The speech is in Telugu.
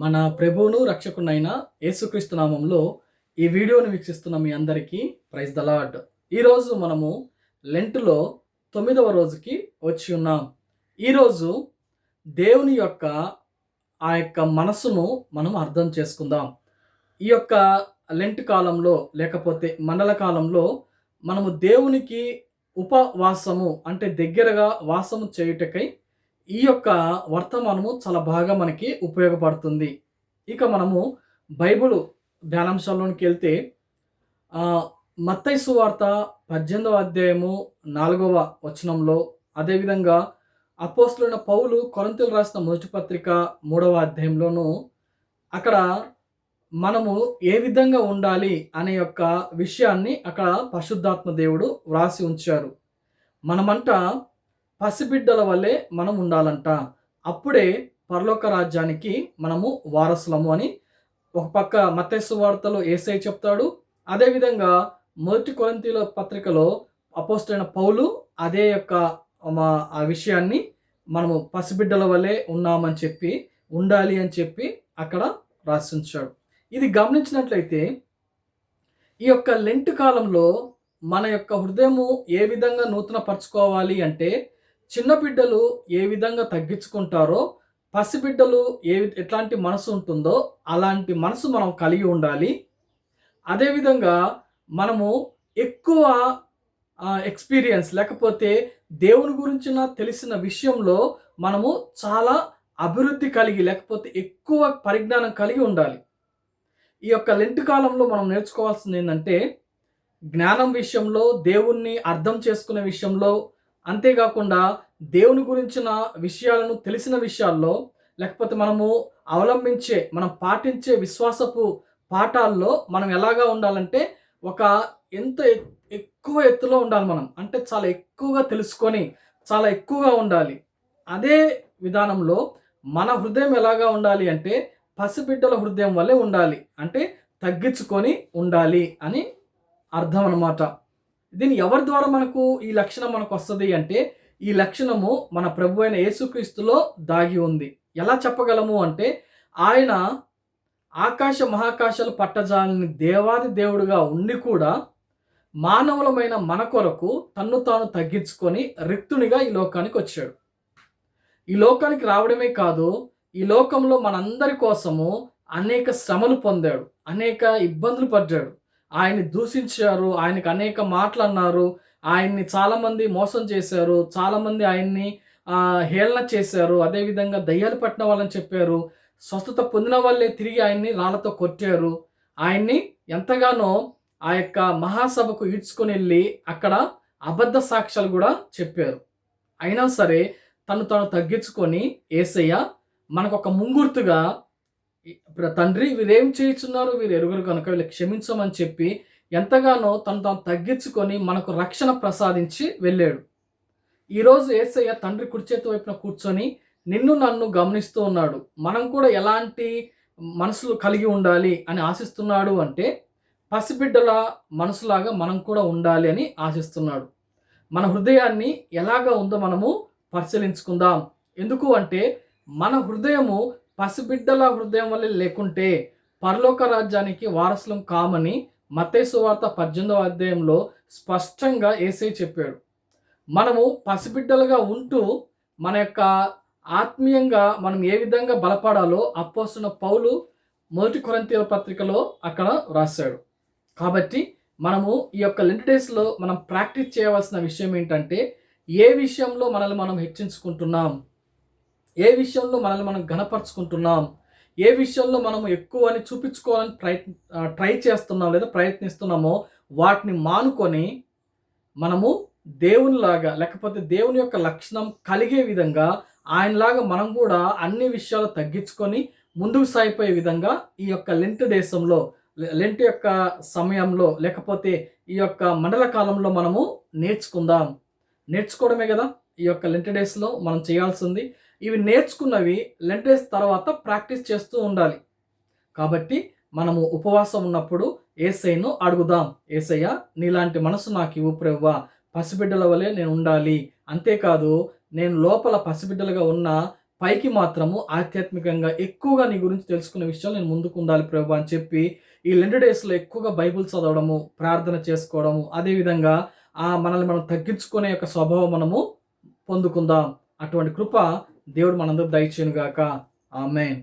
మన ప్రభువును రక్షకునైన యేసుక్రీస్తు నామంలో ఈ వీడియోని వీక్షిస్తున్న మీ అందరికీ ప్రైజ్ ద లార్డ్. ఈరోజు మనము లెంటులో 9వ రోజుకి వచ్చి ఉన్నాం. ఈరోజు దేవుని యొక్క ఆ యొక్క మనసును మనం అర్థం చేసుకుందాం. ఈ యొక్క లెంట్ కాలంలో లేకపోతే మండల కాలంలో మనము దేవునికి ఉపవాసము అంటే దగ్గరగా వాసము చేయుటకై ఈ యొక్క వర్తమానము చాలా బాగా మనకి ఉపయోగపడుతుంది. ఇక మనము బైబిలు ధ్యానాంశాల్లోనికి వెళ్తే మత్తయి సువార్త 18వ అధ్యాయము 4వ వచనంలో, అదేవిధంగా అపోస్తలుడైన పౌలు కొరింథీయులకు రాసిన మొదటి పత్రిక 3వ అధ్యాయంలోను అక్కడ మనము ఏ విధంగా ఉండాలి అనే యొక్క విషయాన్ని అక్కడ పరిశుద్ధాత్మ దేవుడు వ్రాసి ఉంచారు. మనమంట పసిబిడ్డల వల్లే మనం ఉండాలంట. అప్పుడే పరలోక రాజ్యానికి మనము వారసులము అని ఒక పక్క మత్తయి సువార్తలో యేసయ్య చెప్తాడు. అదేవిధంగా మొదటి కొరింథీయుల పత్రికలో అపోస్తలుడైన పౌలు అదే యొక్క ఆ విషయాన్ని మనము పసిబిడ్డల వల్లే ఉన్నామని చెప్పి ఉండాలి అని చెప్పి అక్కడ రాసి ఉంచాడు. ఇది గమనించినట్లయితే ఈ యొక్క లెంట్ కాలంలో మన యొక్క హృదయము ఏ విధంగా నూతన పరచుకోవాలి అంటే, చిన్న బిడ్డలు ఏ విధంగా తగ్గించుకుంటారో పసిబిడ్డలు ఎట్లాంటి మనసు ఉంటుందో అలాంటి మనసు మనం కలిగి ఉండాలి. అదేవిధంగా మనము ఎక్కువ ఎక్స్పీరియన్స్ లేకపోతే దేవుని గురించిన తెలిసిన విషయంలో మనము చాలా అభివృద్ధి కలిగి లేకపోతే ఎక్కువ పరిజ్ఞానం కలిగి ఉండాలి. ఈ యొక్క లెంట్ కాలంలో మనం నేర్చుకోవాల్సింది ఏంటంటే, జ్ఞానం విషయంలో, దేవుణ్ణి అర్థం చేసుకునే విషయంలో, అంతేకాకుండా దేవుని గురించిన విషయాలను తెలిసిన విషయాల్లో, లేకపోతే మనము అవలంబించే మనం పాటించే విశ్వాసపు పాఠాల్లో మనం ఎలాగా ఉండాలంటే ఎంత ఎక్కువ ఎత్తులో ఉండాలి. మనం అంటే చాలా ఎక్కువగా తెలుసుకొని చాలా ఎక్కువగా ఉండాలి. అదే విధానంలో మన హృదయం ఎలాగా ఉండాలి అంటే పసిబిడ్డల హృదయం వల్లే ఉండాలి. అంటే తగ్గించుకొని ఉండాలి అని అర్థం అన్నమాట. దీని ఎవరి ద్వారా మనకు ఈ లక్షణం మనకు వస్తుంది అంటే, ఈ లక్షణము మన ప్రభు అయిన యేసుక్రీస్తులో దాగి ఉంది. ఎలా చెప్పగలము అంటే, ఆయన ఆకాశ మహాకాశాలు పట్టజాలని దేవాది దేవుడుగా ఉండి కూడా మానవులమైన మన కొరకు తన్ను తాను తగ్గించుకొని రిక్తునిగా ఈ లోకానికి వచ్చాడు. ఈ లోకానికి రావడమే కాదు, ఈ లోకంలో మనందరి కోసము అనేక శ్రమలు పొందాడు, అనేక ఇబ్బందులు పడ్డాడు. ఆయన్ని దూషించారు, ఆయనకు అనేక మాటలు అన్నారు, ఆయన్ని చాలామంది మోసం చేశారు, చాలామంది ఆయన్ని హేళన చేశారు. అదేవిధంగా దయ్యాలు పట్టిన వాళ్ళని చెప్పారు, స్వస్థత పొందిన వాళ్ళే తిరిగి ఆయన్ని రాళ్ళతో కొట్టారు. ఆయన్ని ఎంతగానో ఆ యొక్క మహాసభకు ఈడ్చుకొని వెళ్ళి అక్కడ అబద్ధ సాక్ష్యాలు కూడా చెప్పారు. అయినా సరే తను తగ్గించుకొని యేసయ్య మనకు ఒక ముంగుర్తుగా, తండ్రి వీరేం చేయుచున్నారు, వీరు ఎరుగురు కనుక వీళ్ళు క్షమించమని చెప్పి ఎంతగానో తను తగ్గించుకొని మనకు రక్షణ ప్రసాదించి వెళ్ళాడు. ఈరోజు యేసయ్య తండ్రి కుడి చేతి వైపున కూర్చొని నిన్ను నన్ను గమనిస్తూ ఉన్నాడు. మనం కూడా ఎలాంటి మనసులు కలిగి ఉండాలి అని ఆశిస్తున్నాడు అంటే, పసిబిడ్డల మనసులాగా మనం కూడా ఉండాలి అని ఆశిస్తున్నాడు. మన హృదయాన్ని ఎలాగా ఉందో మనము పరిశీలించుకుందాం. ఎందుకు అంటే, మన హృదయము పసిబిడ్డల హృదయం వల్ల లేకుంటే పరలోక రాజ్యానికి వారసులం కామని మత్తయి సువార్త 18వ అధ్యాయంలో స్పష్టంగా యేసయ్య చెప్పాడు. మనము పసిబిడ్డలుగా ఉంటూ మన యొక్క ఆత్మీయంగా మనం ఏ విధంగా బలపడాలో అపోస్తలుడైన పౌలు మొదటి కొరింథీయుల పత్రికలో అక్కడ రాశాడు. కాబట్టి మనము ఈ యొక్క లెంట్ డేస్లో మనం ప్రాక్టీస్ చేయవలసిన విషయం ఏంటంటే, ఏ విషయంలో మనల్ని మనం హెచ్చించుకుంటున్నాం, ఏ విషయంలో మనల్ని మనం ఘనపరుచుకుంటున్నాం, ఏ విషయంలో మనము ఎక్కువ అని చూపించుకోవాలని ట్రై చేస్తున్నాం లేదా ప్రయత్నిస్తున్నామో వాటిని మానుకొని మనము దేవునిలాగా లేకపోతే దేవుని యొక్క లక్షణం కలిగే విధంగా ఆయనలాగా మనం కూడా అన్ని విషయాలు తగ్గించుకొని ముందుకు సాగిపోయే విధంగా ఈ యొక్క లెంట్ దేశంలో, లెంట్ యొక్క సమయంలో లేకపోతే ఈ యొక్క మండల కాలంలో మనము నేర్చుకోవడమే కదా ఈ యొక్క లెంట్ డేస్లో మనం చేయాల్సింది. ఇవి నేర్చుకున్నవి లెంట్ డేస్ తర్వాత ప్రాక్టీస్ చేస్తూ ఉండాలి. కాబట్టి మనము ఉపవాసం ఉన్నప్పుడు యేసయ్యను అడుగుదాం, యేసయ్య నీలాంటి మనసు నాకు ఇవ్వు ప్రభువా, పసిబిడ్డల వలె నేను ఉండాలి. అంతేకాదు నేను లోపల పసిబిడ్డలుగా ఉన్న పైకి మాత్రము ఆధ్యాత్మికంగా ఎక్కువగా నీ గురించి తెలుసుకునే విషయాలు నేను ముందుకు ఉండాలి ప్రభు అని చెప్పి ఈ లెంట్ డేస్‌లో ఎక్కువగా బైబిల్ చదవడము, ప్రార్థన చేసుకోవడము, అదేవిధంగా మనల్ని మనం తగ్గించుకునే యొక్క స్వభావం మనము పొందుకుందాం. అటువంటి కృప దేవుడు మనందరికి దయచేయును గాక. ఆమేన్.